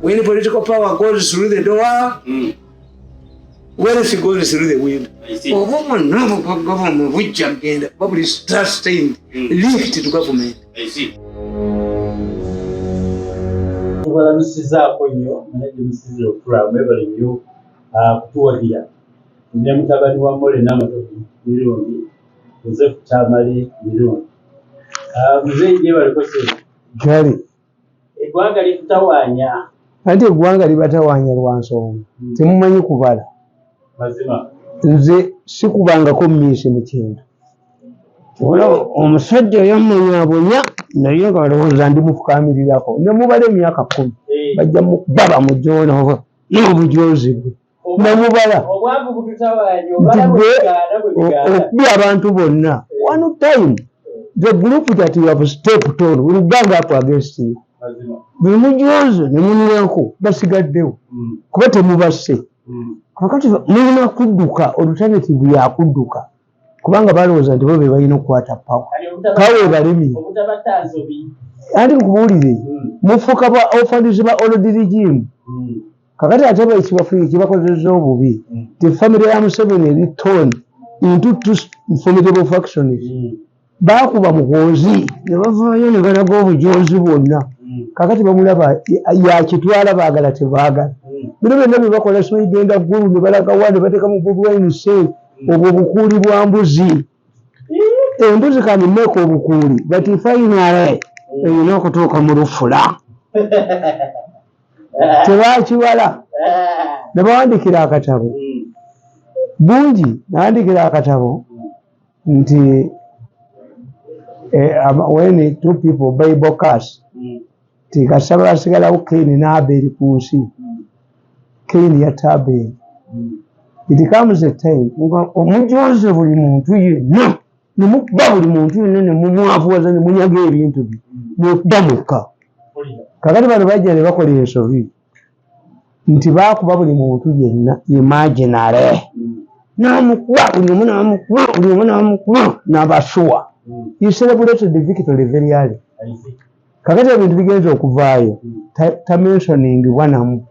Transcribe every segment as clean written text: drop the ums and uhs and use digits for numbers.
When political power goes through the door, wealth goes through the window. Government which again public trusting lift to government. I see. Well, Mrs. Aponyo, Mrs. Okra, remembering you to here. Nemutabani wa Mole n'amatoki mirundi Joseph Chamali mirundi muzee je balikose gali eggwanga litawanya ate eggwanga libatawanya lwansonga temumanyi kubala mazima nze sikubangako mmisi mukintu wala omusajja yamunyabonya naye ngalowooza ndi mufukamirirako ne mubala emyaka 10 bajja mukubaba mujoono n'obujozi bwe namubala obwavu bututawanya obala okubi abantu bonna one time the group that you have stepped on will gang up against you bwe mujozo ne munirako basigaddewo kuba temubasse kakati mulina kudduka alternative ya kudduka kubanga balowooza nti bo be balina okukwata pawa kawe balemi andi nkubuulire mufuuka ba orphans ba old regime kakati ate baekibafuye kibakozesa obubi the family ya Museveni return into two formidable factions bakuba muhoozi ne bavaayo ne balaga obujozi bwonna kakati bamulaba yakitwala baagala tebaagala bino byonna bye bakola soigenda ggulu ne balaga wande bateeka mu bubwainise obwo obukuuli bwa mbuzi embuzi kandi mmeeka obukuuli bati fainale erina okutuuka mu lufula tebakiwala ne bawandikira akatabo bungi nawandikira akatabo nti when two people Bible cast tikasaba basigalawo Kaini n'Aberi ku nsi Kaini yatta Aberi it comes a time omujoze buli muntu yenna nemukuba buli muntu yenna ne mumwavuwaza ne munyaga ebintu bye nekuba mukka kakati bano bajja ne bakola ensobi nti baakuba buli muntu yenna imaginary n'amukuba buli omu n'amukuba buli omu n'amukuba n'abasuwa you celebrated the victory very early kakati ebintu bigenza okuvaayo tamentioning bwanamu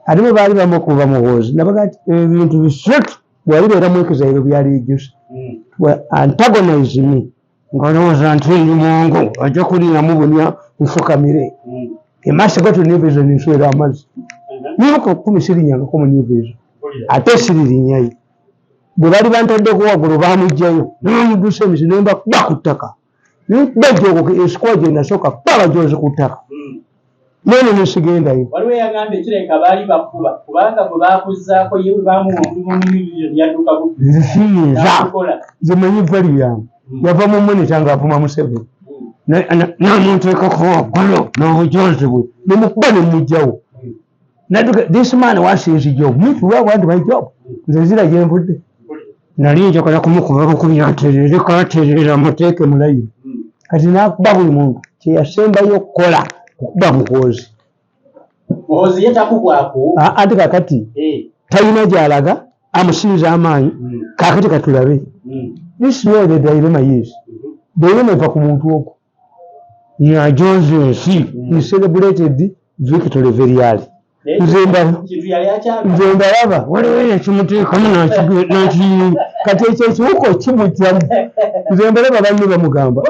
ate bwe baali bamukuba muhoozi nabaga ti ebintu bisatu bwalibeeramu ekizairo byali ejusa antagonize me ng'olowooza nti ndi mwongo ajja kuliiramu bunya nfukamire emasiga tonna evision nswera amazzi myaka 10 sirinyangako mu new vision ate siririnyayo bwe bali bantaddeko waggulu baamugjayo namudusa emisi nemba kuba ku ttaka bajja esikuwa gye nasooka kuba bajozi ku ttaka nene nesigendayo waliwo yagamba ekireka baali bakuba kubanga bwe baakuzzaako ye baamuwa omulimu yadduka zifiiza zimanyi vali yange yava mu monita ng'avuma Museveni n'amunteekako waggulu n'obujozi bwe nemukuba nemugjawo this man wants his job me to want my job nze zira gye nvudde nali njagala kumukuba bukubi aterere katerera muteeke mulayiro kati nakuba buli muntu kyeyasembayo okukola okuba muhoozi muhoozi ye takugwako ate kakati talina gy'alaga amusinza amaanyi kakati katulabe this year the dilemma is dilemma eva ku muntu ogwo yajoze ensi he celebrated victory very early nze ndalaba waliwo ekimuteekamu kati ekyo ekiwuka kimutyamu nze ndalaba banne bamugamba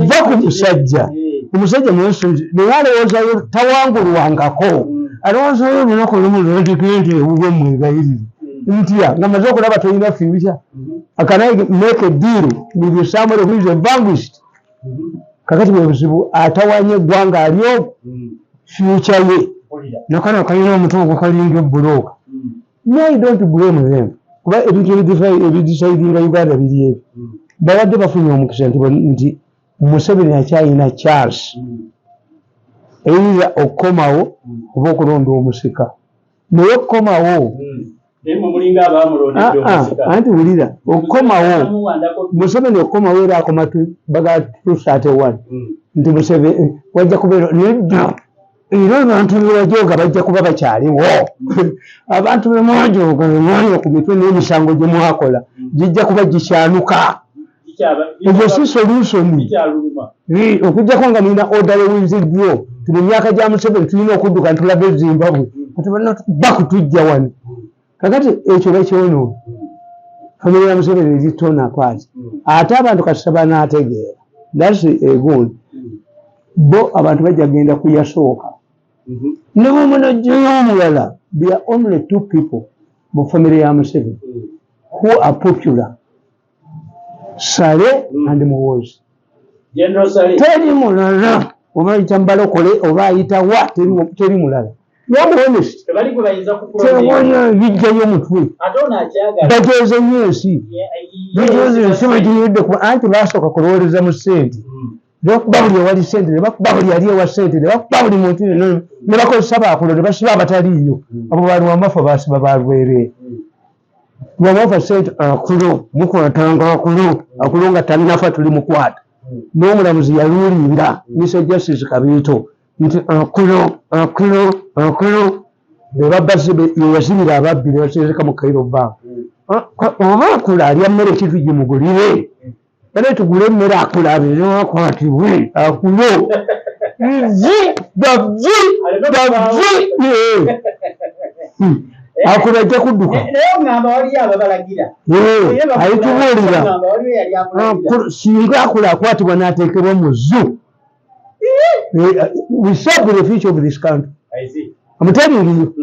va ku musajja omusajja mwesunzi naye alowoozayo tawangulwangako alowoozayo olunaku olumu lwendikente ewuwe mwegayirire ntya nga maze okulaba tolina fiucha akanaye make a deal with somebody who is vanquished kakati bwe buzibu atawanya eggwanga alyoku fiucha ye nakana kalina omutungo kalinga ebbulooka I don't blame them kuba ebintu ebidisaidinga Uganda biri ebyo babadde bafunye omukisa nti Museveni akyalina Charles eyinza okukomawo oba okulonda omusika naye okukomawo anti wulira okukomawo Museveni okukomawo era akoma baga 231 nti Museveni wajja kubeera nedda era abantu bewajoga bajja kuba bakyaliwo abantu bemwajoga bemwanya ku mitwe n'emisango gye mwakola gijja kuba gikyanuka ebyo si solution okujjako nga nina order winziddwo tuli myaka gya Museveni tulina okudduka ntulaga Zimbabwe kati balina bakutujja wano kakati ekyo bakyono famire ya Museveni eritona apart ate abantu kati banaategeera that's egundi bo abantu bajja genda kuyasooka n'omuno gy'omulala there are only 2 people mu famire ya Museveni who are popular Sale and Muhoozi teri mulala oba ayita Mbalokole oba ayita wa teri mulala honest tewona bijjayo mutwe bajoze nnyo ensi bajoze ensi bagiridde kuba anti basooka kulowooleza mu ssente ne bakuba buli ewali ssente ne bakuba buli ali ewa ssente ne bakuba buli muntu ne bakozesa baakulo ne basiba abataliiyo abo bali wamafa basiba balwerere bwamafa ssente akulo mukwatanga akulo nga talinafa tuli mukwata n'omulamuzi yaluulinga Mr. Justice Kabiito nti akulo yewasibira ababbi ne basereka mu Cairo Bank oba akula alya mmere kitu gimugulire bale tugule emmere akula abeere wakwatibwe akulo bavi akula ajja kudduka ayitubuulira singa akula akwatibwa n'ateekebwa mu zoo we serve the future of this country. I'm telling you,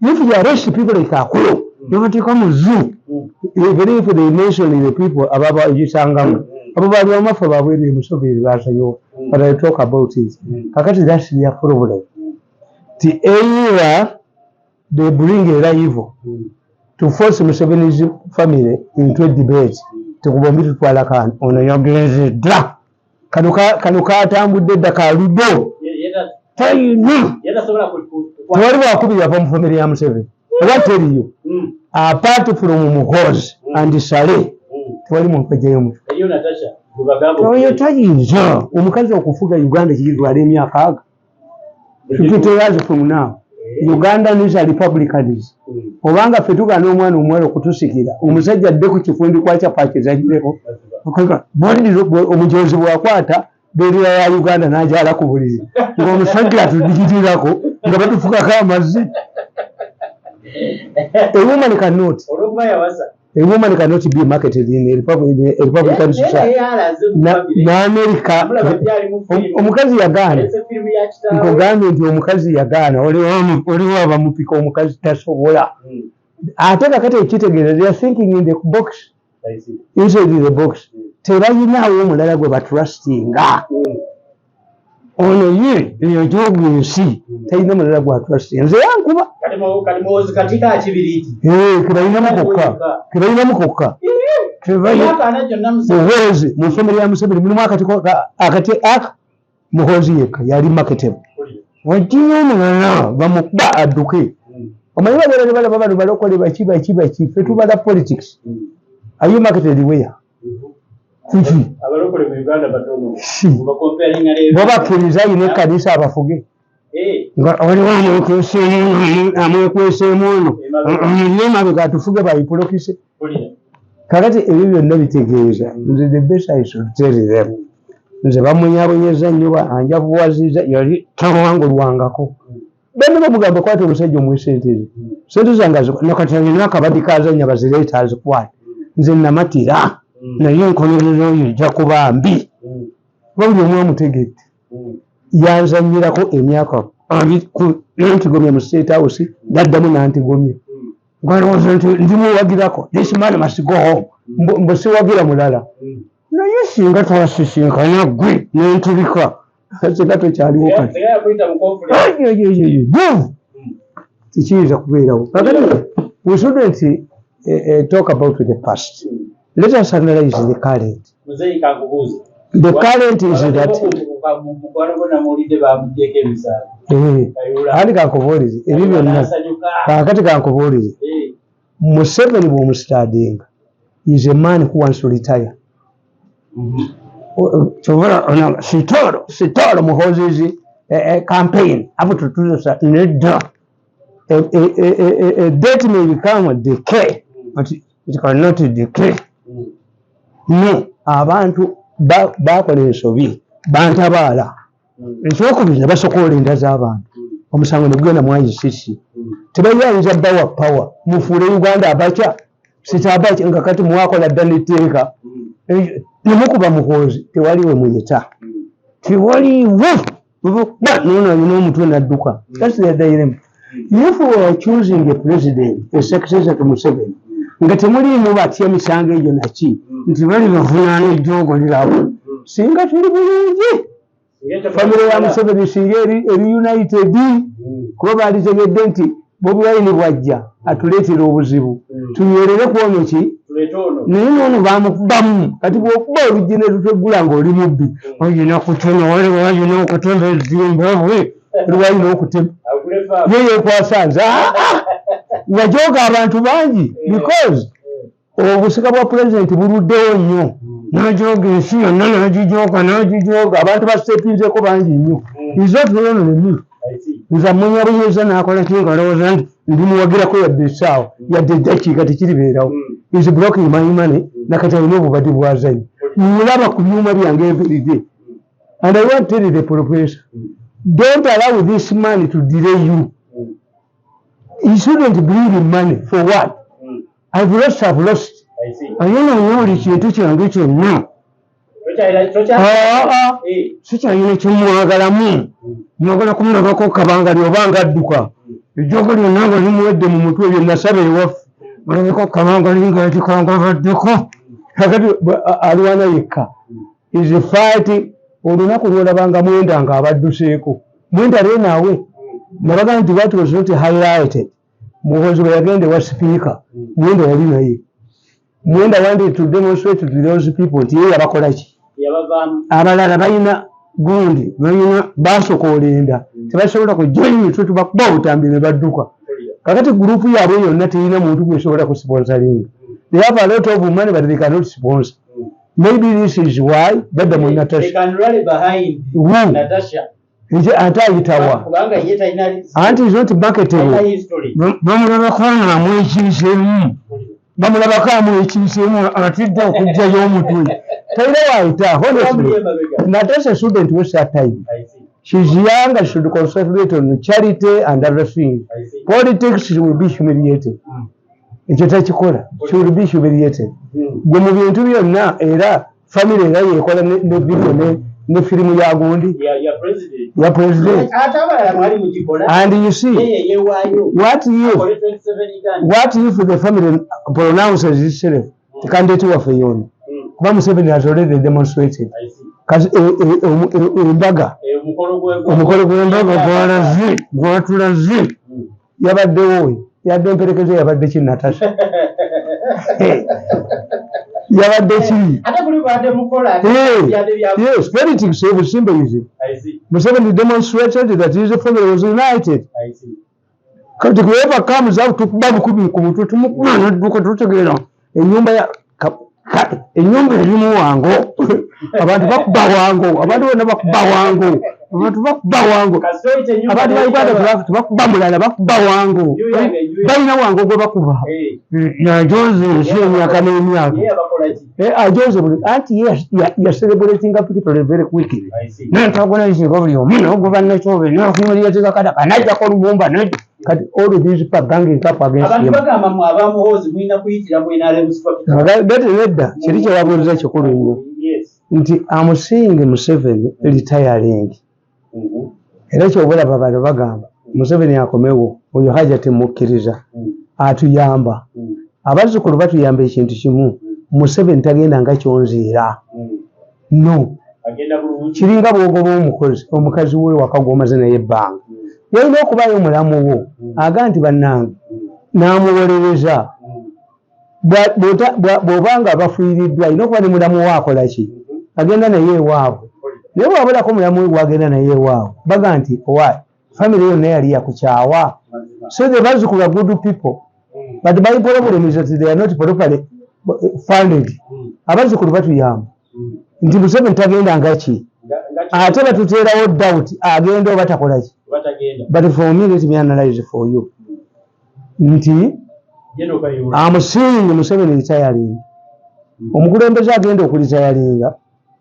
if you arrest people like Akulo, you have to come zoo. Even if they mention the people about Yisangam, about Yamafa, but I talk about it. Kakati, that's their problem. The area they bring a rival to force Museveni's family into a debate to commit to Alakan on a young drug. Kanuka atambudde ddaka ludo tayina tewali bwakubira va mu famire ya Museveni oba teriyo apart from Muhoozi and Sale tewali muntu ajjayo mu oyo tayinza omukazi okufuga Uganda kigitwala emyaka 50 years from now Uganda is a Republicans obanga ffe tugaana omwana omuwala okutusikira omusajja adde ku kifundi kwakya pakizagireko omujozi bwakwata beerera ya Uganda n'ajaala ku buliri ng'omusajja atudikitirako nga batufukako amazzi a woman cannot be marketed in a Republican society n'Amerika omukazi yagaana nkugambye nti omukazi yagaana oliwo abamupika omukazi tasobola ate kakati ekitegeeza they are thinking in the box inside the box tebayinaawo omulala gwe batrustinga ono ye eyo gyogu ensi talina mulala gwe atrustinga nze yankuba kebalinamu kokka Muhoozi mu famire ya Museveni mulimu akati aka Muhoozi yekka yali marketable wajiyo omulala bamukuba adduke omanyi babeera ne balaba bano balokole baki ffe tubala politics are you marketed where bobakkiriza ayina ekkanisa abafuge waliwo amwekweseemu ono nemabega atufuge bayipulokise kakati ebyo byonna bitegeeza nze the best I should tell them nze bamunyabonyeza nnyo anjavuwaziza yali tawangulwangako benne bamugambe kwata omusajja omwesente sente zange nakati alina akabadi kazanya bazireeta azikwate nze namatira naye enkomerero oyo ejja kuba mbi buli omu amutegedde yanzanyirako emyaka nantigomye mu State House naddamu nantigomye ngalowooza nti ndimuwagirako this man must go home mbu siwagira mulala naye singa twasisinkana gwe nentulika singa tokyaliwo kati tikiyinza kubeerawo we shouldn't talk about the past. Let us analyze the current. The current is that andi kankubuulire ebyo byonna kakati kankubuulire Museveni bw'omusitadinga is a man who wants to retire. Sitoro Muhoozi's campaign up to 2000 a date may become a decay, but it cannot decay. No, abantu bakola ensobi bantabaala ekyokubiri basokoola enda z'abantu omusango ne gugenda mu ICC tebayinza bawa power mufuule Uganda abaca sita abaca nga kati muwakola ddala etteeka nemukuba muhoozi tewaliwe muyita tewaliwo nono alina omutwe nadduka. That's the dilemma. If we are choosing a president, a successor to Museveni, nga temuliimu batya misango egyo naki nti bali bavunaana ejjoogo lirabo singa tuli bulungi famire ya Museveni singa eri united kuba baalitegedde nti Bobi Wine bwajja atuleetera obuzibu tunywerere ku ono ki naye noono bamukubamu kati bw'okuba oluggi ne luteggula ng'oli mubbi olina okutema walina okutema ezimbabwe lwalina okutema yeyeekwasanza yajooga abantu bangi because obusika bwa pulezidenti buluddewo nnyo n'ajooga ensi yonna n'agijooga abantu basitepinzeeko bangi nnyo izotulono nemi nza munyabuyeza n'akola kingalowooza nti ndimuwagirako yadde essaawa yadde eddakiika tekiribeerawo is blocking my money nakati alina obubadi bwazanyi mulaba ku byuma byange everyday and I want to tell the professor don't allow this money to delay you. You shouldn't believe in money for what? I've lost. I don't know kintu kyange kyonna sikyalina kyomwagalamu mwagala kumulabako kabanga lyobanga adduka ejjoogo lyonna nga limuwedde mu mutwe ebyo nasaba ewaffe mulabeko kabanga linga tikangavaddeko kakati alwana yekka is fight. Olunaku lwolabanga Mwenda nga abadduseeko Mwenda le naawe nabaga nti what was not highlighted muhoozi bwe yagenda wa speaker Mwenda yali naye Mwenda wanted to demonstrate to those people nti ye yabakola ki abalala balina gundi balina basokoola enda tebasobola kujoyini tubakuba obutambi ne badduka kakati gurupu yaabwe yonna terina muntu gwesobola kusponsoringa they have a lot of money but they cannot sponsor. Maybe this is why Baba Natasha. They can rally behind Natasha. Ante ayitawa. Auntie is not marketable. Bamulabakwana mwekibisemu. Bamulabaka mwekibisemu atidde okujjayo omutwe. Tayina wayita. Honestly, Natasha shouldn't waste her time. She's young and should concentrate on charity and other things. Politics will be humiliated. Ekyo takikola she will be humiliated. Gwe mu bintu byonna era family era yekola ne video ne firimu ya gundi ya president and you see what if the family pronounces itself the candidate waffe yoni kuba Museveni has already demonstrated kasi embaga omukolo gw'embaga gwatulaze yabaddewo yadde emperekeze yabadde ki Natasha yabadde ki yes politics have symbolism. Museveni demonstrated that his family was united. Kati whoever comes out to kuba bukubi ku mutwe tumukuba n'adduka tutegeera ennyumba erimu wango abantu bakuba wango abantu bonna bakuba wango abantu bakuba wango abantu ba Uganda bakuba mulala bakuba wango balina wango gwe bakuba yajoze emyaka n'emyaka ajoze buli anti ya celebrating people very quickly n'antagonizing buli omu n'ogoba n'ekyobe n'akumuliyateka kadaka n'ajjako olubumba n'ajja kati all of these people ganging up against him. Nedda kiri kye wabuuliza kikulu nnyo nti I'm seeing Museveni retiring era kyobulaba bano bagamba Museveni akomewo oyo haja temukkiriza atuyamba abazzukulu batuyamba ekintu kimu Museveni tagenda nga kyonziira no kiringa bwogoba omukazi we waka gw'omaze naye ebbanga yalina okubayo omulamu wo aga nti bannange n'amuwolereza bw'obanga bafiiriddwa alina okuba ne mulamu we akola ki agenda naye ewaabwe naye bw'abulako mulamu we gwagenda naye ewaabwe baga nti owa family yonna yali yakukyawa so the bazzukulu are good people but my problem is that they are not properly funded. Abazzukulu batuyamba nti Museveni tagenda nga ki ate batuteerawo doubt agenda oba takola ki but for me let me analyze for you nti I'm seeing Museveni retiring. Omukulembeze agenda okulitayalinga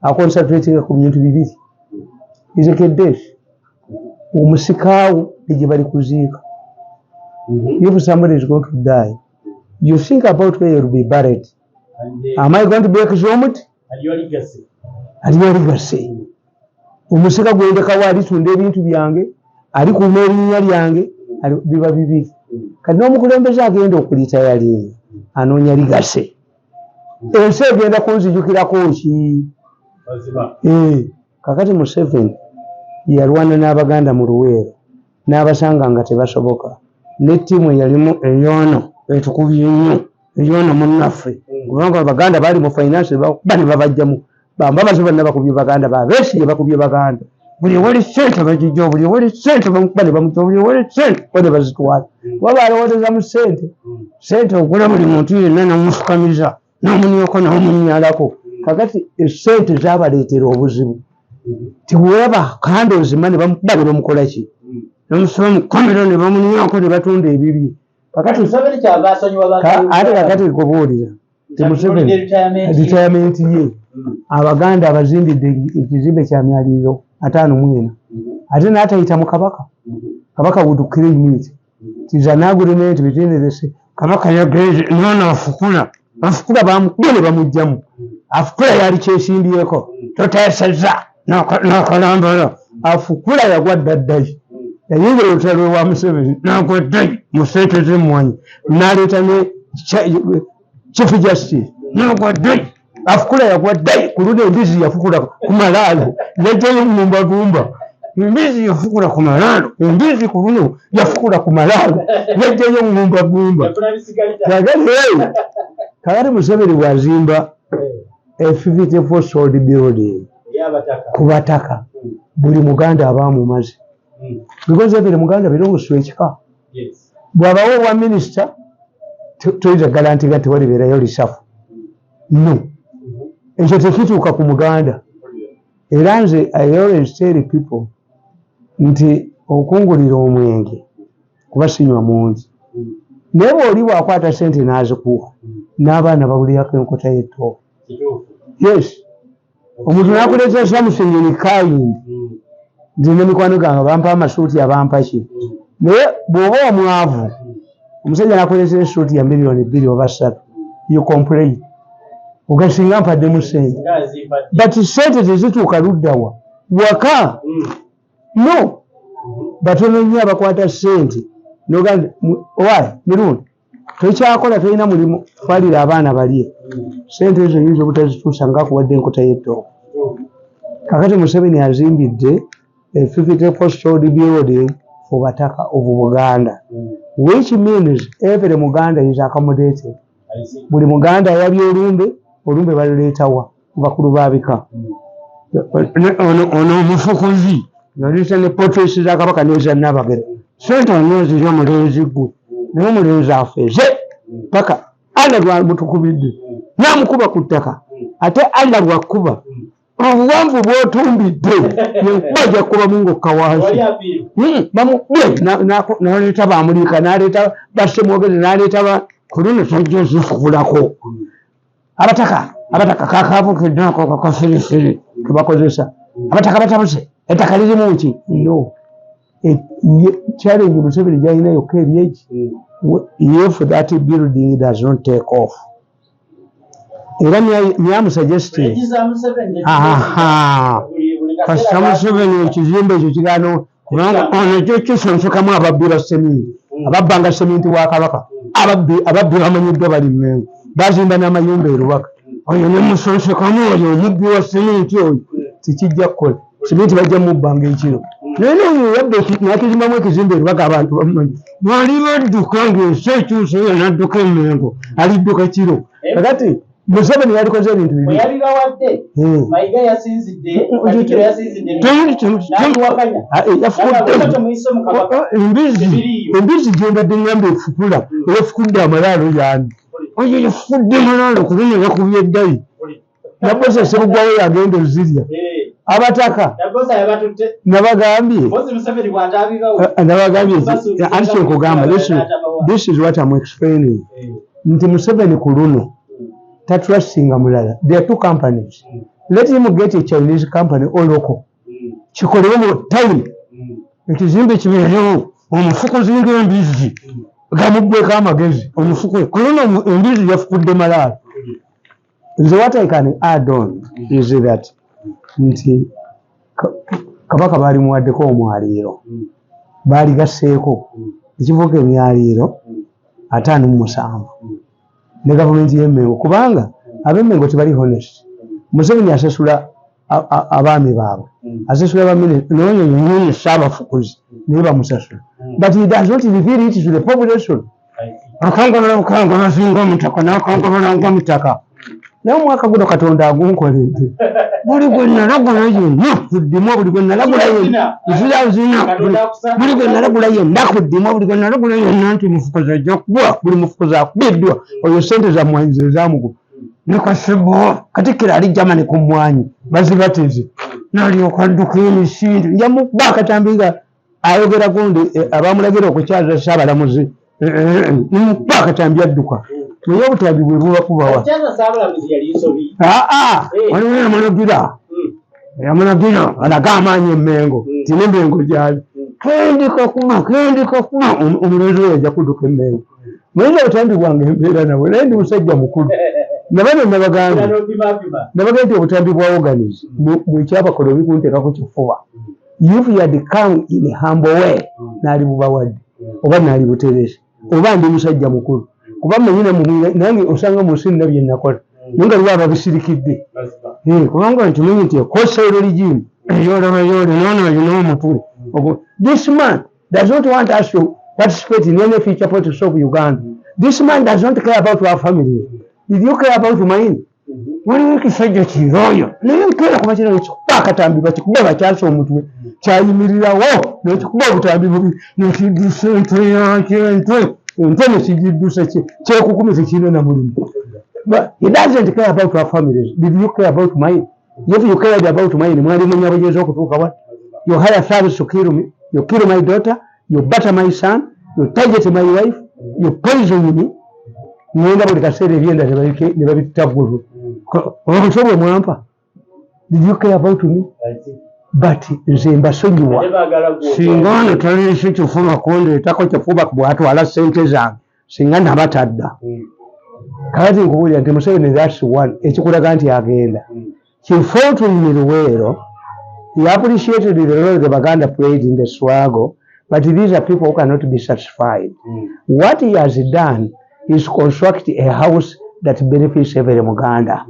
aconcentrating ku bintu bibiri izekeddeshi omusikaawo negye bali kuziika. If somebody is going to die, you think about where you'll be buried. Am I going to be exhumed? Aliyo ligase. Omusika gwendekawo alitunda ebintu byange, alikuuma erinnya lyange, biba bibiri. Kati n'omukulembeze agenda okulitaya lino anoonya ligase. Ensi egenda kunzijukirako ki? Kakati Museveni yalwana n'Abaganda mu Luweero n'abasanga nga tebasoboka. Ne ttiimu eyalimu eyoono etukubye nnyo eyoono munnaffe kubanga Abaganda baali mu finance bane babajjamu bambabazi bonna bakubye Baganda babeesiye bakubye Baganda buli wali ssente bagijjo buli wali ssente bane bamuto buli wali ssente bane bazitwala waba alowoozeza mu ssente ogula buli muntu yenna n'omufukamiza n'omunyoko n'omunyalako. Kakati essente zaabaleetera obuzibu tiweba kandi ozima ne bamubale bamukola ki n'omusaba mukomero ne bamunyako ne batunda ebibi. Ate kakati kubuulira Museveni retirement ye Abaganda abazimbidde ekizimbe kya myaliriro 54 ate n'atayita mu Kabaka would claim it. It is an agreement between the Kabaka yagenze nono afukula bamukubye bamujjamu afukula yali kyesimbyeko toteeseza n'akalambala afukula yagwa ddaddayi yayingira olutalo lwa Museveni n'agwa ddayi mu ssente z'emmwanyi n'aleeta ne Chief Justice n'agwa ddayi afukula yagwa ddayi ku luno embizi yafukula ku malaalo yajjayo mumbagumba embizi yafukula ku malaalo embizi ku luno yafukula ku malaalo yajjayo mumbagumba kakati Museveni bw'azimba a 54 building ku bataka buli Muganda abaamumaze because every Muganda belongs to ekika bw'abawo wa minister toyinza garanti nga tewalibeerayo lisafu no ekyo tekituuka ku Muganda era nze I always tell people nti okungulira omwenge kuba sinywa mungi naye bw'oli bwakwata ssente n'azikuwa n'abaana babulirako enkota y'ettooke. Yes, omuntu n'akuleetera Samusoni ni kind nze ne mikwano gange bampa amasuuti abampa ki naye bw'oba omwavu omusajja n'akuleetera essuuti ya miliyoni 2 oba 3 you complain ogasinga mpaddemu ssente but ssente tezituuka luddawa waka no batono nnyo abakwata ssente nogamba owaayi mirundi tekyakola tolina mulimu twalira abaana balye ssente ezo yinza obutazituusa ngaakuwadde enkota y'ettooke. Kakati Museveni azimbidde a 54-story building for bataka of Buganda which means every Muganda is accommodated. Buli Muganda yabye olumbe balireetawa bakulu baabika ono omufukuzi yaleeta ne portraits za Kabaka n'eza Nabagere ssente nnyo ziri omulenzi gwe naye omulenzi afeeze paka Allah lwamutukubidde namukuba ku ttaka ate Allah lwakuba obuwanvu bw'otumbidde yenkuba kuba mungokka wansi bamukubye n'aleeta bamulika n'aleeta bassemwogezi n'aleeta ku luno tojja zifubulako abataka kakaabukedde ako kakafirifiri kebakozesa abataka batabuse ettaka lirimu ki no challenge Museveni gyalina yokka eryeki if that building does not take off era myamusuggesting kasita Museveni ekizimbe ekyo kigano kubanga ono ekyo kisonsekamu ababbi ba seminti ababbanga seminti wa Kabaka ababbi bamanyiddwa bali Mmengo bazimba n'amayumba e Lubaka oyo ne musonsekamu oyo omubbi wa seminti oyo tikijja kukola seminti bajja mubbanga ekiro naye oyo yabba nakizimbamu ekizimbe e Lubaka abantu bamumanyi bali badduka ng'ensi ekyuse oyo n'adduka e Mmengo alidduka kiro kakati Museveni yalikoze ebintu bibiri. Mayiga yasinzidde, Katikkiro yasinzidde. Embizi gyembadde ngamba efukula efukudde amalaalo yange. Oyo yafukudde amalaalo ku luno yakubye eddayi. Nabbosa Sserugwawo yagenda ozirya. Abataka nabagambye anti kyenkugamba this is what I'm explaining nti Museveni ku luno tatrustinga mulala. There are two companies. Let him get a Chinese company or local. kikolewo mu time ekizimbe kibeerewo omufuko zinga embizi gamuggweko amagezi omufuko kulona embizi yafukudde malaalo. Nze what I can add on is that nti kabaka baali muwaddeko omwaliiro baali gasseeko ekivuga emyaliiro 57 ne gavumenti y'Emmengo kubanga ab'Emmengo tebali honest. Museveni asasula abaami baabwe asasula baminisita noyo Ssaabafukuzi naye bamusasula but he does not reveal it to the population. Akangabala singa mutaka n'akangabala nga mutaka naye omwaka guno Katonda agunkoledde buli gwe nalagula yenna kuddimwa buli gwe nalagula yenna buli gwe nalagula yenna kuddimwa buli gwe nalagula yenna nti mufukozi ajja kuba buli mufukozi akubiddwa oyo sente za mwanyi ze zamugu ne Kasibo Katikkiro ali Germany ku mwanyi bazibateze n'alyoka adduka emisinde nja mukuba akatambi nga ayogera gundi abamulagira okukyaza Ssaabalamuzi mukuba akatambi adduka naye obutambi bwe buba kubawa waliwo yamulagira alaga amaanyi Emmengo tina Emmengo gyali kendika kuba omulenzi oyo ajja kudduka Emmengo naye obutambi bwange embeera nawe naye ndi musajja mukulu nabano nabagambye nti obutambi bwa organize bwekyabakola obikunteekako kifuba if you had come in humble way naali bubawadde oba naali buteresi oba ndi musajja mukulu kuba manyina mumwira nange osanga mu nsi nina bye nakola naye nga liwo ababisirikidde kubanga nkimanyi nti ekosa religion eyolaba nono alina omutwe. This man does not want us to participate in any future politics of Uganda. This man does not care about our family. Did you care about mine? Waliwo ekisajja kiroyo naye nkeera kuba kino ekikuba akatambi bakikuba bakyasa omutwe kyayimirirawo nekikuba obutambi bubi nekiddusa ente yakyente ente nekigiddusa kyekukumi tekirina na mulimu. But he doesn't care about our families. Did you care about mine? If you cared about mine, mwali munyabonyeza okutuuka wa? You hire service to kill me. You kill my daughter. You batter my son. You target my wife. You poison me. Mwenda buli kaseera ebyenda ne babitagulu. Obusobwe mwampa. Did you care about me? But nze mbasonyiwa. Singa wano talisi kifuba kundeetako kifuba bw'atwala ssente zange singa nabatadda. Kati nkubulira nti Museveni that's one ekikulaga nti agenda. Kifuutu Luweero, he appreciated the role the Baganda played in the struggle, but these are people who cannot be satisfied. What he has done is construct a house that benefits every Muganda.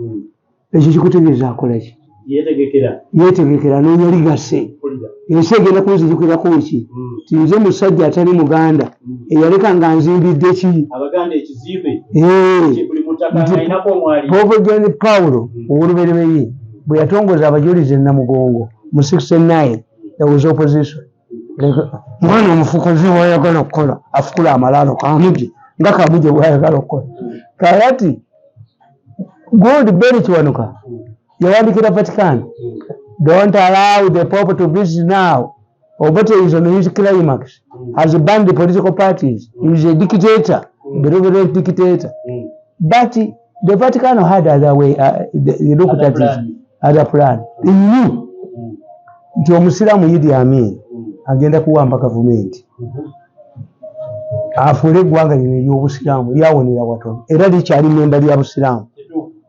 Ekyo kikutegeeza akola ki? Yeetegekera n'onya ligase. Ensi egenda kunzijukirako ki? Ti nze musajja atali Muganda eyaleka nga nzimbidde ki? Abaganda ekizimbe Pope John Paulo ow'olubereberye bwe yatongoza abajulizi e Namugongo mu 69 there was opposition. Mwana omufukozi wayagala okukola afukula amalaalo kamuje nga kamuje bwayagala okukola kayati Gold Berry Kiwanuka yawandikira Vatican, don't allow the Pope to visit now. Obote is on his climax, has banned the political parties. He is a dictator, benevolent dictator. But the Vatican had other way. They looked at it, other plan. He knew nti omusiraamu Idi Amin agenda kuwamba gavumenti afuule eggwanga lino ery'obusiraamu lyawonera watono era likyali mmemba lya busiraamu.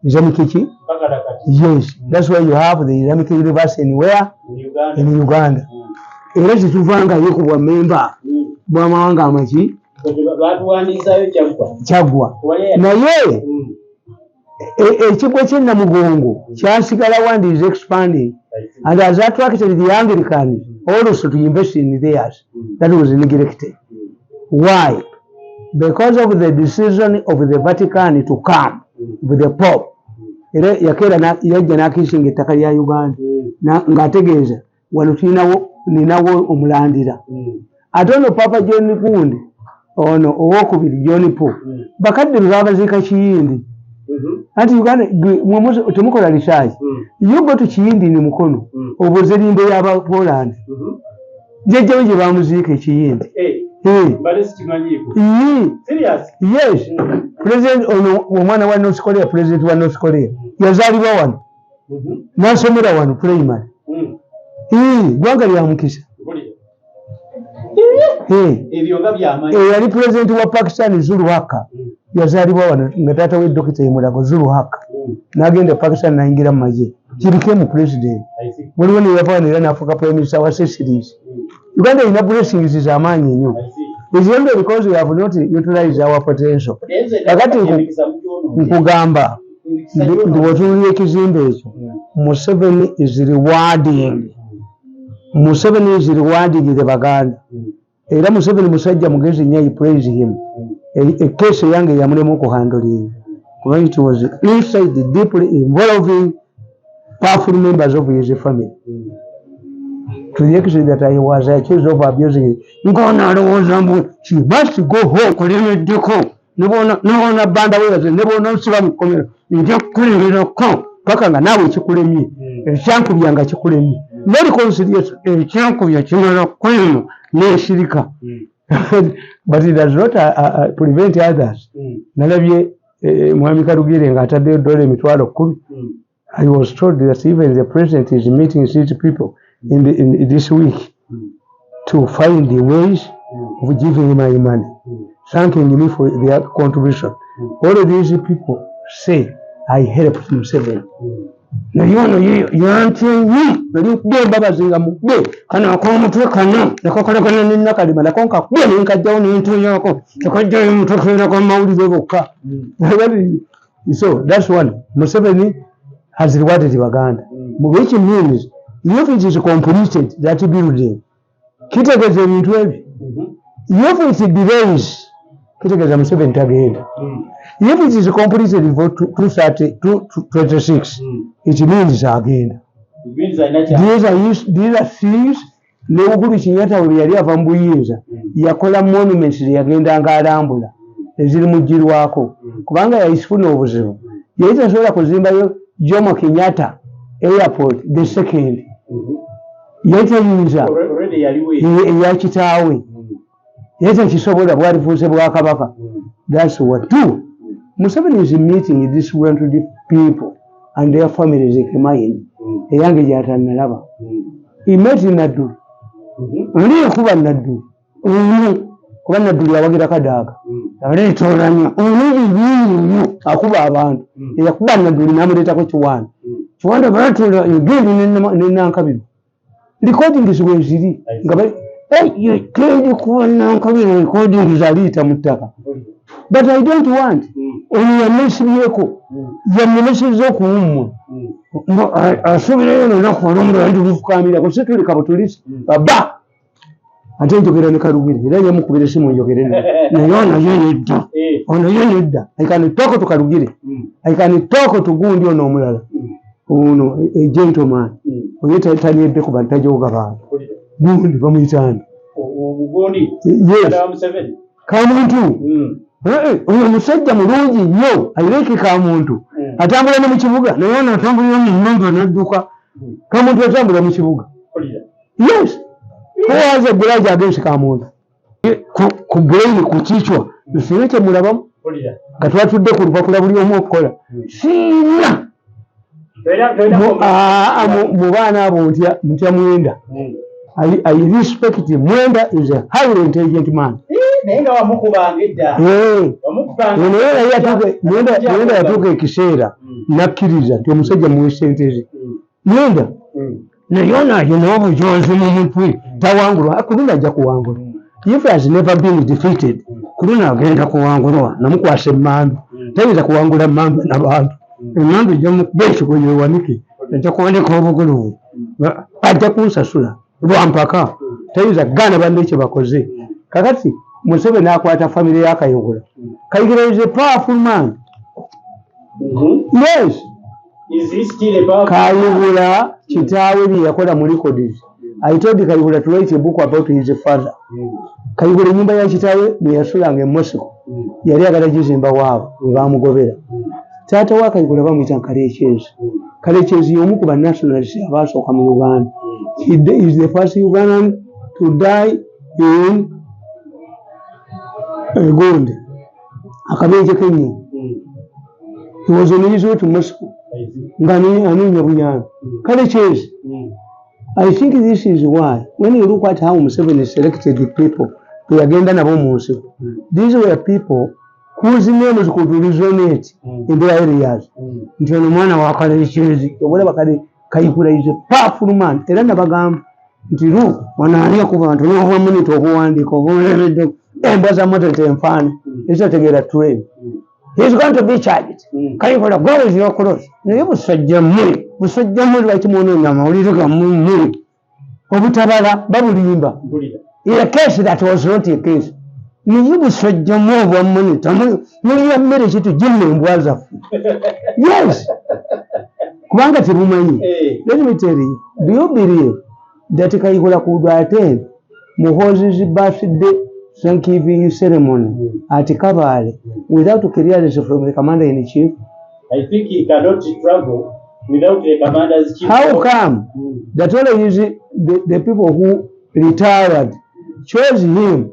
Islamic kiki? Yes, that's why you have the Islamic University anywhere in Uganda. Era kituvanga yekubwa memba bw'amawanga amaki kyaggwa naye ekigo ky'e Namugongo kyasigala one is expanding and has attracted the Anglicans also to invest in theirs. That was neglected. Why? Because of the decision of the Vatican to come with the Pope. Era yakeera yajja n'akiisinga ettaka lya Uganda ng'ategeeza wano ninawo omulandira. Ate ono Papa John Gundi ono owokubiri John Paul bakadde bwe babaziika Kiyindi anti Uganda temukola research. You go to Kiyindi ni Mukono obuze limbo y'aba Poland jjajjawe gye bamuziika Kiyindi. Yes, President omwana wa North Korea, President wa North Korea yazaalibwa wano n'asomera wano primary. gwanga lya mukisa ebyo nga byamanyi yali president wa Pakistan Zulu Haka yazalibwa wano nga taata we Dr. Imulago Zulu Haka n'agenda Pakistan n'ayingira mu magye he became president waliwo ne yafaanira n'afuuka prime minister wa Seychelles. Uganda erina blessings z'amaanyi nnyo. Is only because we have not utilized our potential. Kakati nkugamba ndi watuulira ekizimbe ekyo Museveni is rewarding the Baganda. Era Museveni musajja mugezi nnyo, I praise him. Ekkeesi yange yamulemu okuhandling kuba it was inside the deeply involving powerful members of his family. To the extent that I was accused of abusing it. She must go home. Nebona banda wewe nebona usiba mukomero nje kulira ko paka nga nawe kikulemye ekyanku byanga kikulemye very conciliation ekyanku bya kimala kweno neshirika but it does not prevent others. Nalabye Mwami Karugire nga atadde dole emitwalo 10. I was told that even the president is meeting city people in this week to find the ways of giving my money, thanking me for their contribution. All of these people say I helped Museveni. Na yono yanti nali kugamba bazinga mugbe kana ko mutwe kana nakokolagana ninna kalima nakonka kugbe nkajjawo n'intu yako tekajjayo mutokera kwa mawulire bokka. So that's one. Museveni has rewarded Baganda, which means if it is completed, that building, kitegeeza ebintu ebyo. If it delays, kitegeeza Museveni tagenda. If it is completed for 226, it means agenda. These are things. N'Ugulu Kenyatta we yali ava mu Buyinza yakola monuments yagenda nga alambula eziri mujjirwako kubanga yayifuna obuzibu yali tasobola kuzimbayo Jomo Kenyatta airport the second yatayinza eya kitaawe yatakisobola bwalifuuse bwakabaka. That's what two. Museveni is meeting these 100 people and their families ekemayini eyange gyatanalaba. He met Nadulu. Oli kuba Nadulu kuba Nadulu yawagira Kadaga aleetoolanya nnyo akuba abantu eyakuba Nadulu n'amuleetako Kiwanda. Kiwanda baatula egendi n'Nankabirwa recordings weziri nga bali kendi kuba Nankabirwa recordings aliita mu ttaka. But I don't want yamesibyeko yamulesezza okuwummula asubireyo n'olunaku olw'omuliro ali lufukamira kose tuli kabutulisi baba ate njogera ne Karugire era yamukubira esimu njogere naye ono yenedda I can talk to Karugire, I can talk to gundi ono omulala ono a gentleman oyo tanyedde ku bantu tajoga bantu gundi bamuyitani kamuntu oyo musajja mulungi nnyo ayireke kamuntu atambula ne mu kibuga naye ono atambulira mu nnyumba n'adduka kamuntu atambula mu kibuga. Yes, who has a grudge against kamuntu ku brain ku kichwa nsibe kye mulabamu nga twatudde ku lupapula buli omu okukola siina mu baana abo ntya Mwenda. I respect him. Mwenda is a highly intelligent man. Mwenda yatuuka ekiseera nakkiriza nti omusajja muwe ssente ze. Mwenda naye ono alina obujonzi mu mutwe tawangulwa. Kuluna ajja kuwangulwa. If has never been defeated, Kuluna agenda kuwangulwa. Namukwasa emmandu tayinza kuwangula emmandu n'abantu. Emmandu ejja mukuba ekigonyo ewanike ajja kuwanika obuguluvu ajja kunsasula lwampaka tayinza kugaana banne ekyo bakoze. Kakati Museveni akwata family ya Kayihura. Kayihura is a powerful man. Yes. Is he still a powerful man? Kayihura kitaawe bye yakola mu records. I told Kayihura to write a book about his father. Kayihura ennyumba ya kitaawe mwe yasulanga e Mosiko yali agala gizimba waabo we baamugobera. Taata wa Kayihura bamuyita Kalechezi. Kalechezi y'omu ku banationalists abaasooka mu Uganda. He is the first Ugandan to die in Gold. Akabenje kenyi. He was on his way to Moscow. Ngani anenya bunyana. Kalechezi I think this is why when you look at how Museveni selected the people who agenda nabo munsi, these were people whose names could resonate in their areas. Nti ono mwana wa kale chezi obole bakale kayikula is a powerful man. Era nabagamba nti lu wanaania ku bantu no muni to kuwandika obole embaza moto temfana isategera train. He's going to be charged. Kayikola God is your cross. Naye musajja muri bakimono nyama ulitoka muri obutabala babulimba. In a case that was not a case. You musajja mu wa money tamu muri ya mere kitu jimme mbwaza. Yes. Kubanga tibumanyi. Let me tell you, do you believe that Kayikola could attend Muhoozi's birthday Thanksgiving ceremony at Kabale without clearance from the commander-in-chief? I think he cannot travel without the commander-in-chief. How come that only is the people who retired chose him,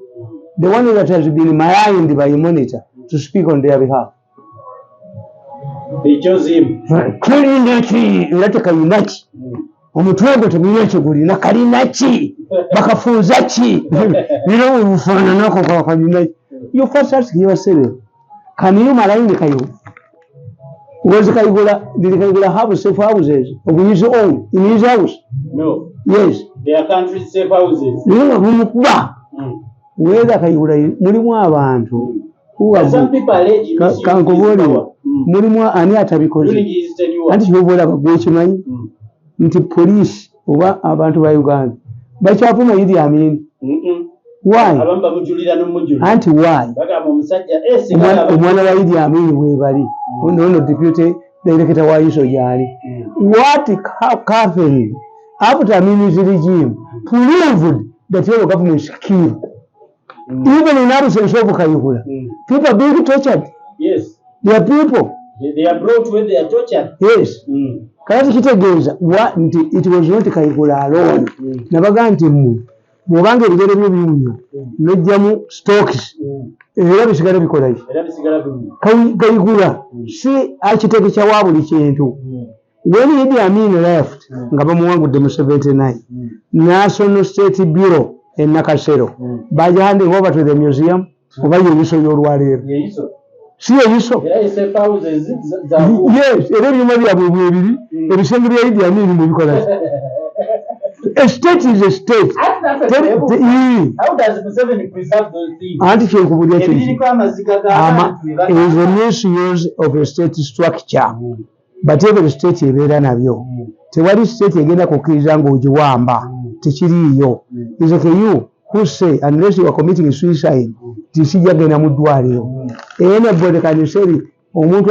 the one that has been maligned by a monitor, to speak on their behalf? They chose him. Omutwego tuminyecho guli na kalinachi bakafunza chi bino ufana nako kwa kalinachi. You first ask yourself, can you malaini kayo? Was Kayikola have safe houses of his own in his house? No. Yes. Their country's safe houses. Whether Kayikola mulimu abantu who are some people allege kankobole mulimu ani atabikoze anti yobola bagwechimanyi nti police oba abantu ba Uganda bakyapuma Idi Amin. Why? Anti why? Omwana wa Idi Amin webali ono deputy director wa iso yali. What happened after Amin's regime proved that your government is killed. Even in absence of Kayikola, people are being tortured. Yes. They are people. They are brought when they are tortured. Yes. Kati kitegeeza it was not Kayikola alone. Nabaga nti bw'obanga ebigere byo biwunya n'ojjamu stocks era bisigala bikola ki? Kayikola si architect kya buli kintu. When Idi Amin left nga bamuwangudde mu 79, National State Bureau e Nakasero baja handing over to the museum oba yeyiso y'olwaleero. Si yeyiso. Yes, era ebyuma byabwe bwebiri ebisenge bya Idi Amin mubikola ki? A state is a state. How does Museveni preserve those things? Anti kyenkubulya is a misuse of a state structure. But every state ebeera nabyo. Tewali state egenda kukkiriza ng'ogiwamba. Tekiriiyo. Is like you who say unless you are committing suicide tisijja genda mu ddwaliro. Anybody can say omuntu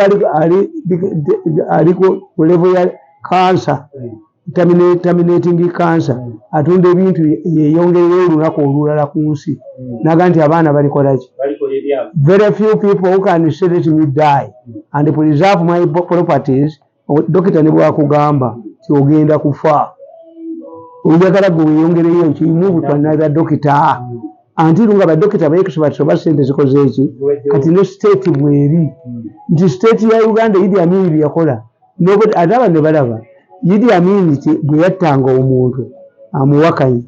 ali ku level ya cancer, terminating cancer, atunda ebintu yeyongerera olunaku olulala ku nsi naga nti abaana balikola ki? Very few people who can say let me die and preserve my properties. Dokita ne bwakugamba ti ogenda kufa oyagala gwe weyongereyo ekimu butwanira dokita anti lunga badokita bayekisoba sente zikoze eki kati ne state bweri nti state ya Uganda Idi Amin yakola nobody adaba ne balaba Idi Amin bwe yattanga omuntu amuwakanyi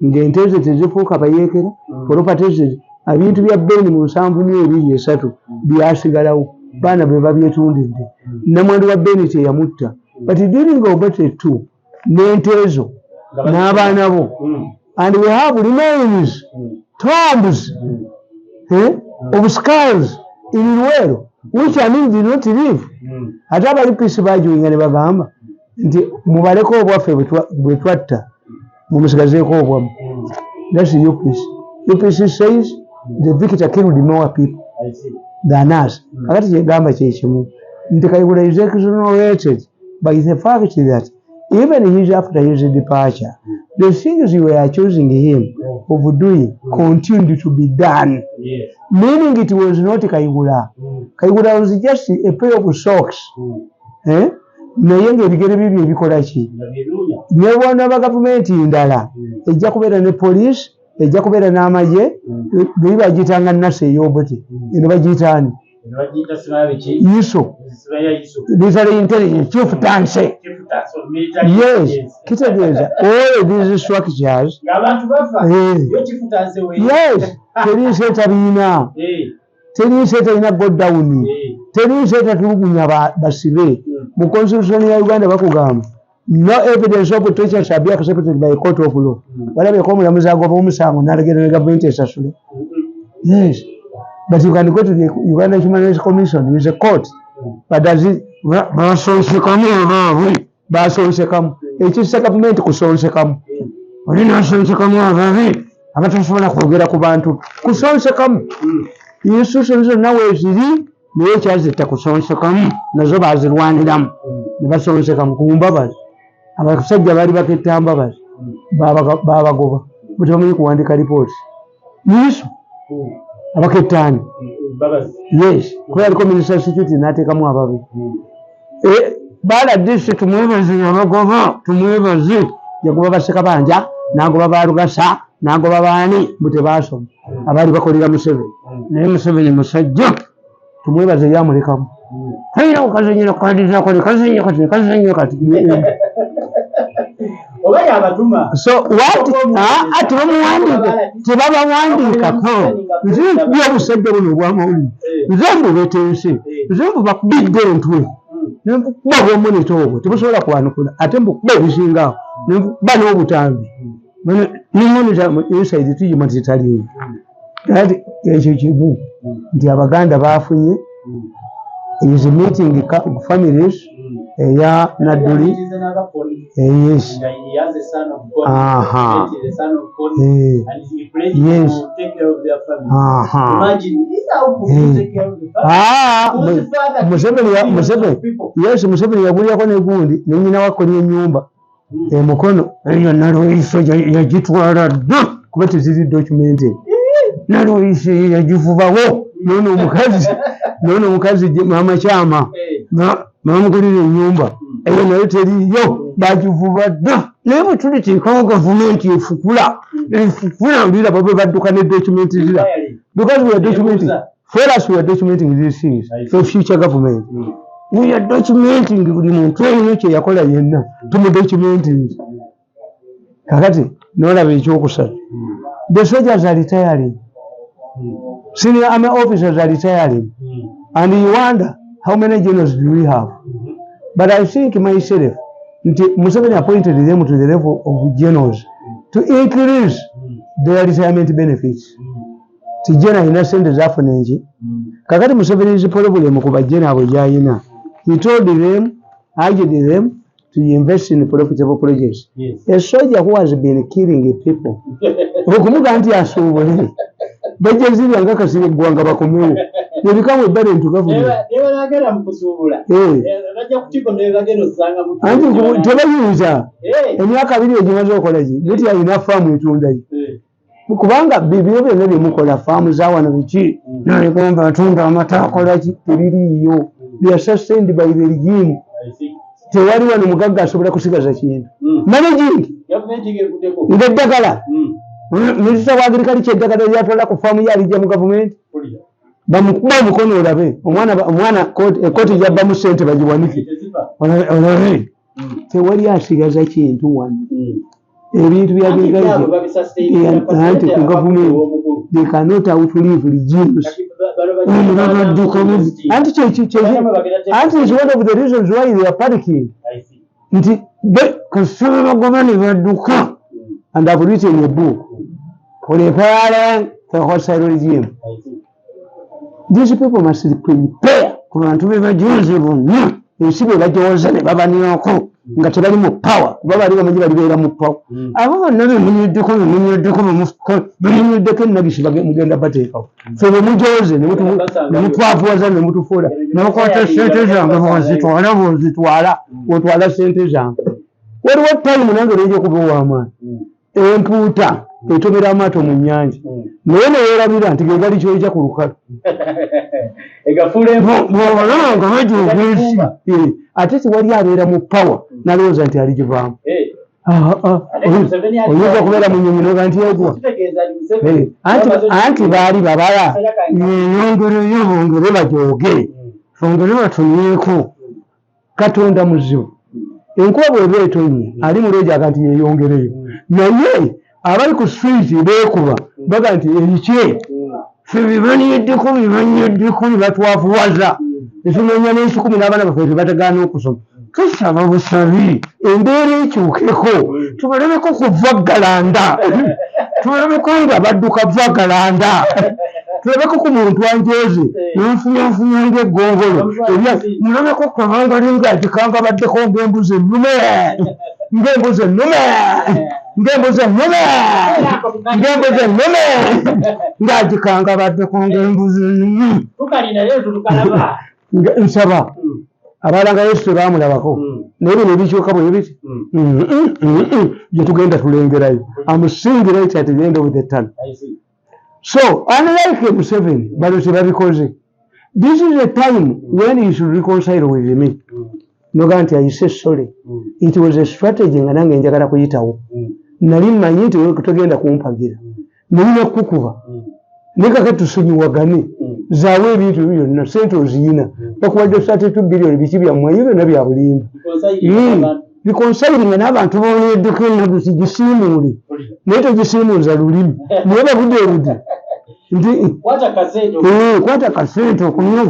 ng'ente ze tezifuuka bayeekera properties ebintu bya beni mu 723 byasigalawo baana bwe babyetundidde namwandu wa beni teyamutta but during Obote 2 n'ente ezo n'abaana bo and we have remains tombs of skulls in Luweero which Amin did not leave. Ate abalipisi bajuwinga ne bagamba nti mubaleko obwaffe bwe twatta mumusigazeeko obwamu. That's UPC. UPC says the victor killed more people than us. Kakati kyegamba kyekimu nti Kayikola is exonerated by the fact that even his after his departure, the things you were accusing him of doing continued to be done. Yes. Meaning it was not Kayikola. Kayikola was just a pair of socks. Naye ng'ebigere bibyo ebikola ki? Ne bwana ba gavumenti ndala ejja kubeera ne police, ejja kubeera n'amagye, bwe bagiyitanga nnasi ey'Obote, ne bagiyitaani? Yiso. Military intelligence, chief tanse. Yes, kitegeeza all these structures. Yes, teriiseeta biina, teriiseeta ina go down, teriiseeta tulugunya basibe. Mu constitution ya Uganda bakugamba no evidence of torture shall be accepted by a court of law. Whatever omulamuzi agoba omusango n'alegerera gavumenti esasule. Yes, but you can go to the Uganda Human Rights Commission, is a court, but does it basonsekamu ekisa gavumenti kusonsekamu olina nsonsekamu ababe abatasobola kwogera ku bantu kusonsekamu institutions zonna weeziri naye ekyazita kusonsekamu nazo bazirwaniramu ne basonsekamu ku mbabazi. Abasajja baali baketta mbabazi babagoba buti bamanyi kuwandika ripooti niso abakettaani. Yes, kuba yaliko minisita security n'ateekamu ababe. Baladisi tumwebaze abagoba tumwebaze yagoba Bassekabanja n'agoba Balugasa n'agoba baani bute baasoma abaali bakolera Museveni naye Museveni musajja tumwebaze yamulekamu talina kukazenyera kukandizaako kazenye kati so what tebabawandiikako nze nkubya obusajja buno obwamawulire nze mbubeeta ensi nze mbubakubidde entwe nembukuba bwomunita obwo tebusobola kuwanukula ate mbukuba ebisingaawo nembukuba n'obutambi nimonita inside tuyima titaliyo kati ekyo kimu nti Abaganda bafunye is meeting families eya Nadduli. Yes. Yes. Museveni yagulyako negundi nenyina wakonya ennyumba emukono eyo Naloiso yagitwala dda kuba teziri documented. Naloiso yagivubawo nono omukazi mama kyama mamugulira ennyumba eyo nayo teriyo bagivuba dda naye bwe tuliteekawo gavumenti efukula mbira babe badduka ne documented zira because we are documenting for us, we are documenting these things for future government. We are documenting buli muntu eyo kye yakola yenna tumudocumenting. Kakati nolaba ekyokusatu, the soldiers are retiring, senior army officers are retiring, and you wonder how many generals do we have. But I think myself, Museveni appointed them to the level of generals to increase their retirement benefits. Tijena ina sente zafunenje. Kakati Museveni is problem ku bajena abo jayina. He told them, urged them to invest in profitable projects. Yes. A soldier who has been killing people. Okumuga anti asuubulire. Bajeziri angakasire gwanga bakomewo. They become a burden to government. Never nagera mukusuubula. Bajja kutiko ne bagenda osanga mu. Anti tebayinza. Emyaka abiri egimaze okola ki? Beti alina faamu etunda yi. Kubanga bibyo byonna byemukola faamu za wano biki nalekamba atunda amata akola ki tebiriiyo. They are sustained by the regime. Tewali wano mugagga asobola kusigaza kintu. Managing eddagala minisita wa agriculture eddagala lyatwala ku faamu yalijja mu gavumenti bamukuba omukono olabe omwana ekkooti gyabbamu ssente bagiwanike olabe tewali asigaza kintu wano. Ebintu bya anti ku gavumenti they cannot outlive regimes. Anti is one of the reasons why they are panicking. Nti kasaba bagoma ne badduka. And I've written a book preparing for hostile regime. These people must prepare ku bantu be bajonze bonna ensi be bajonze ne babanirako nga tebali mu power kuba bali bamanyi balibeera mu power. Abo bonna bemunyiddeko ennabishi mugenda bateekawo fe bemujonze ne mutwafuwaza ne mutufuula ne mukwata ssente zange bozitwala otwala ssente zange. Waliwo time nange lejja kuba ow'amaanyi empuuta etomera amaato mu nnyanja naye neyeerabira nti ge gali kyoyita ku lukalu bw'obalanga bajoogesi ate tiwali abeera mu pawa nalowooza nti aligivaamu. Oyinza okubeera mu nnyonyi noga nti egwa anti baali babala nyongereyo bongere bajooge bongere batunyeeko. Katonda muzibu enkuba bw'eba etonnya ali muleejaga nti yeeyongereyo naye abali ku street beekuba baga nti erike ffe bibanyeddeko bibatwavuwaza etumenya n'ekikumi n'abaana baffe tebatagaana okusoma tusaba busabi embeera ekyukeko tubalabeko kuva galanda tubalabeko nga badduka vagalanda tulabeko ku muntu anjooze nanfunyanfunya ng'eggongolo mulabeko kwabanga lingaagikanga baddeko ng'embuzi ennume ngaagikanga baddeko ng'embuzi ennume nsaba abalanga Yesu baamulabako naye bino ebikyuka bwe biti gye tugenda tulengerayo amusingira at the end of the tunnel. So unlike Museveni bano tebabikoze. This is a time when you should reconcile with me. Noga nti ayise sorry. It was a strategy nga nange njagala kuyitawo. Nali mmanyi nti togenda kumpagira nalina kukuba nekaka tusonyiwagane zaawe ebintu byonna sente oziyina bakuwadde 32 billion biki byammwe ebyo byonna bya bulimba bikonsayiringa n'abantu boonedduka ennaku sigisiimuule naye togisiimuuza lulimi naye babudde nti kwata kasente okunya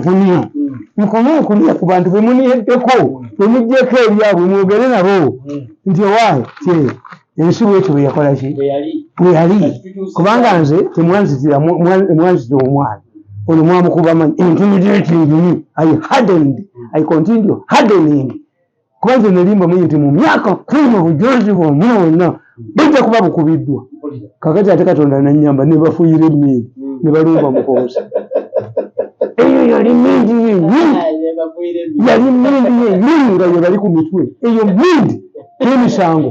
okunya ku bantu bemuniyeddeko bemuggyeko ebyabwe mwogere nabo nti owaayi kye ensi bwekyo bwe yakola ki bwe yali kubanga nze temwanzitira omwana olwo mwamukuba manyi intimidating I continue hardening kuba nze nelimba manyi nti mu myaka 10 obujozi bwonna wonna bujja kuba bukubiddwa kakati ate Katonda nannyamba ne bafuuyira emmindi ne balumba mukonsa eyo yali mmindi nga ye bali ku mitwe eyo mmindi emisango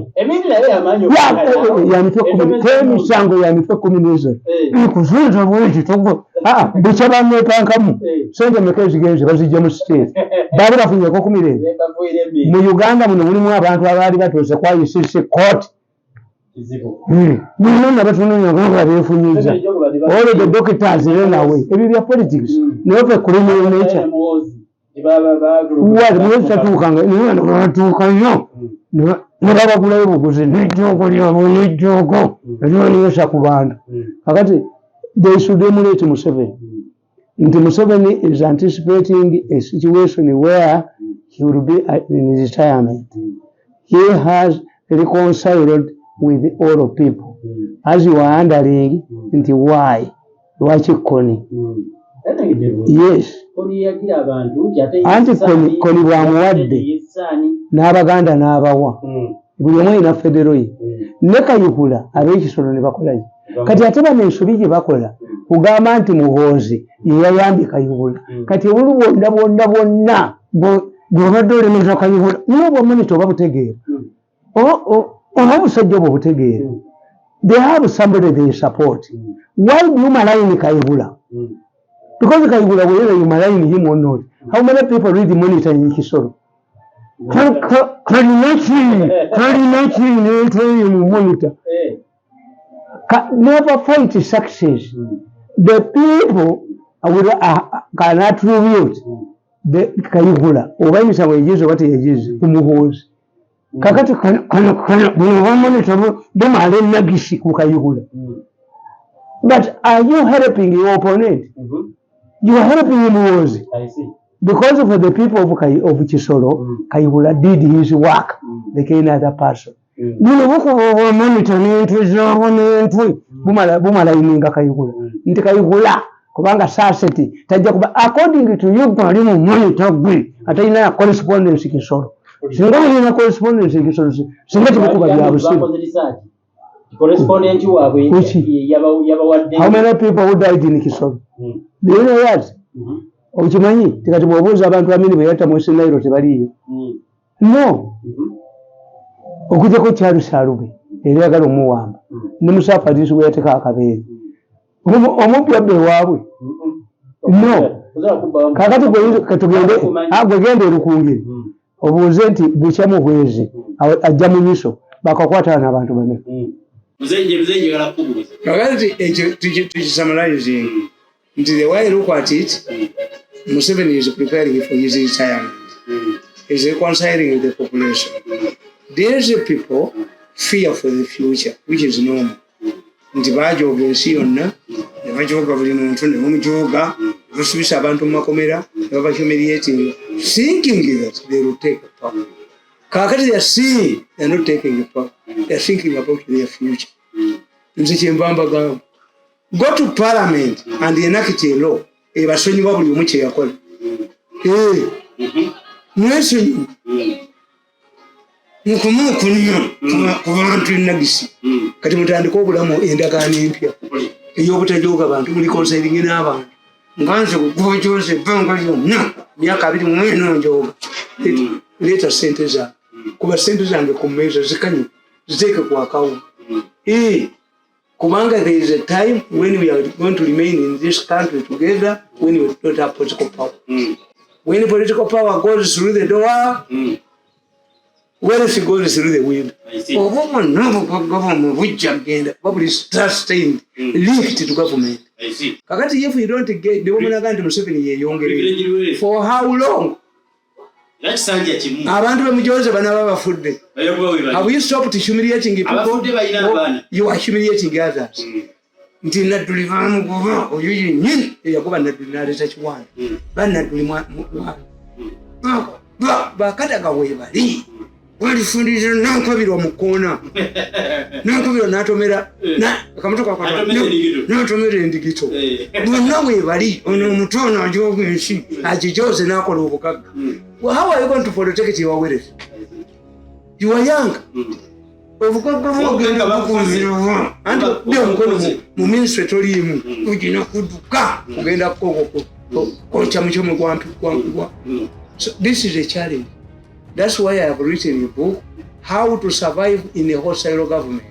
emisango ya mitwe 10 kuzunza bweki togo bukya banepankamu sente meka ezigenze bazijja mu state baali bafunyeko ku mirembe mu Uganda muno mulimu abantu abaali batuuse kwa ICC court muno batunonya nga beefunyiza all the doctors nawe ebyo bya politics naye criminal nature mwezitatuukanga batuukayo ne babagulayo buguzi n'ejjoogo lyabwe n'ejjoogo eryoniyesa ku bantu kakati they should emulate Museveni nti Museveni is anticipating a situation where he will be in retirement. He has reconciled with all of people as you are wondering nti why lwaki Koni yes anti Koni bwamuwadde n'Abaganda n'abawa buli omu alina federo ye ne Kayihura ab'ekisolo ne bakolayo kati ate bano ensobi gye bakola kugamba nti Muhoozi ye yayambye Kayihura kati obulu bwonna bw'obadde olemeza Kayihura niwe bw'omanyi oba butegeera oba obusajja obwo butegeera they have somebody they support. Why do you malign Kayihura? Because Kayihura whether you malign him or not, how many people read the monitor in Kisoro? Monitor. Never fight success. The people can attribute the Kayihura oba emisango egize oba teyagize ku Muhoozi kakati buno bamonitor bumala ennagisi ku Kayihura. But are you helping your opponent? You are helping Muhoozi. Because of the people of Kisoro, Kayihura did his work like any other person. Buno bukuba monitor n'entwe zaabo n'entwe bumala ininga Kayihura nti Kayihura kubanga saaseti tajja kuba according to you ali mu monitor gwe atalina ya correspondence Kisoro singa alina correspondence Kisoro singa tibikuba bya busibu correspondent wabwe yabawadde. How many people who died in Kisoro? Do you know that? Okimanyi tikati bw'obuuza abantu bamini bwe yatta mu Nairo tebaliyo. No. Okujjako Charles Salube era yagala omuwamba ne Musafiri bwe yateeka akabeere omuppi abbe waabwe. No. Kakati gwe genda olukungiri obuuze nti bukya Muhwezi ajja mu miso bakakwatana n'abantu bameka. Muzenje gala kubuuza. Kakati ekyo tukisummarize nti the way I look at it, Museveni is preparing for his retirement. Is reconciling with the population. These people fear for the future, which is normal. Nti bajooga ensi yonna ne bajooga buli muntu ne bamujooga basubisa abantu mu makomera ne babahumiliating, thinking that they will take the power. Kakati they are seeing they are not taking the power. They are thinking about their future. Nze kyembamba gamba, go to parliament and enact a law ebasonyiwa buli omu kye yakola. Mwesonyiwa mukumunyo ku bantu enagisi kati mutandika obulamu endagaano empya ey'obutajooga abantu muli konseeringi n'abantu nganze kugojoze ebbanga lyonna myaka 24 njooga leeta sente zange kuba sente zange ku mmeeza zikanye ziteeke ku akawunti kubanga there is a time when we are going to remain in this country together when we don't have political power. When political power goes through the door, wealth goes through the window. Probably sustained, linked to government. Kakati if we don't get the woman again to Museveni younger, for how long? Abantu bamujoze bana babafudde. Have you stopped humiliating people? You are humiliating others. Nti nadduli bamugoba oyo yennyini eyagoba nadduli n'aleeta kiwanda bannadduli bakadaga weebali walifundiriza nankabirwa mu kkoona nankabirwa n'atomera akamotoka n'atomera endigito bonna weebali ono omutono ajooga ensi agijoze n'akola obugagga. How are you going to protect your wealth? You are young. Obugagga bwogenda bukuumira anti bya omukono mu ministry toliimu ogina kudduka ogenda kokya mukyome gwa. So this is a challenge. That's why I have written a book, How to Survive in a Hostile Government.